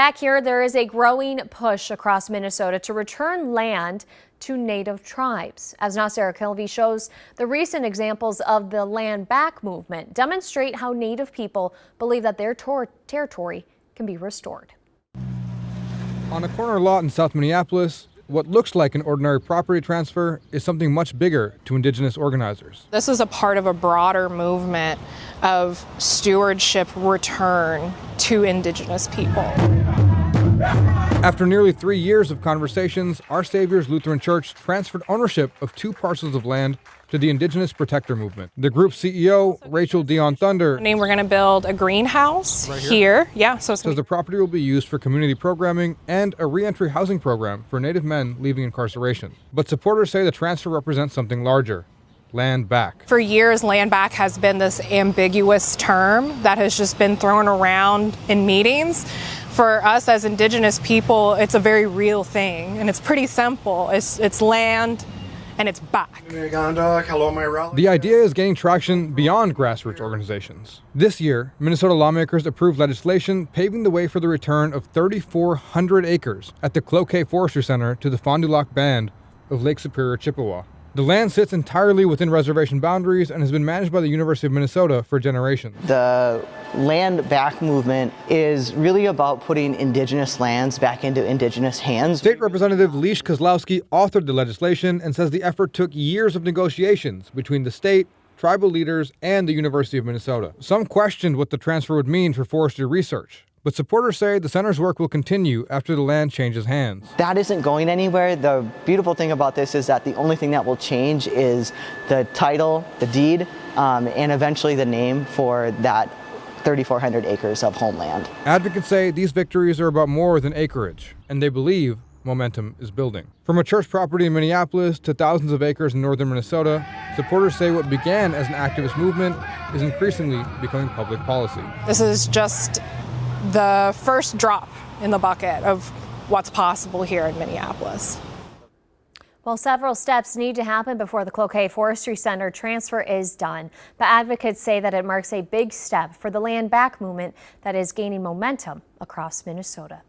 Back here, there is a growing push across Minnesota to return land to Native tribes. As Nasser Kilby shows, the recent examples of the land back movement demonstrate how Native people believe that their territory can be restored. On a corner lot in South Minneapolis, what looks like an ordinary property transfer is something much bigger to Indigenous organizers. This is a part of a broader movement of stewardship return to Indigenous people. After nearly 3 years of conversations, Our Savior's Lutheran Church transferred ownership of 2 parcels of land to the Indigenous Protector Movement. The group's CEO, Rachel Dionne-Thunder, We're going to build a greenhouse right here. Yeah, says the property will be used for community programming and a re-entry housing program for Native men leaving incarceration. But supporters say the transfer represents something larger: land back. For years, land back has been this ambiguous term that has just been thrown around in meetings. For us as Indigenous people, it's a very real thing, and it's pretty simple. It's land and it's back. The idea is gaining traction beyond grassroots organizations. This year, Minnesota lawmakers approved legislation paving the way for the return of 3,400 acres at the Cloquet Forestry Center to the Fond du Lac Band of Lake Superior, Chippewa. The land sits entirely within reservation boundaries and has been managed by the University of Minnesota for generations. The land back movement is really about putting Indigenous lands back into Indigenous hands. State Representative Leash Kozlowski authored the legislation and says the effort took years of negotiations between the state, tribal leaders, and the University of Minnesota. Some questioned what the transfer would mean for forestry research, but supporters say the center's work will continue after the land changes hands. That isn't going anywhere. The beautiful thing about this is that the only thing that will change is the title, the deed, and eventually the name for that 3,400 acres of homeland. Advocates say these victories are about more than acreage, and they believe momentum is building. From a church property in Minneapolis to thousands of acres in northern Minnesota, supporters say what began as an activist movement is increasingly becoming public policy. This is just the first drop in the bucket of what's possible here in Minneapolis. Well, several steps need to happen before the Cloquet Forestry Center transfer is done. But advocates say that it marks a big step for the land back movement that is gaining momentum across Minnesota.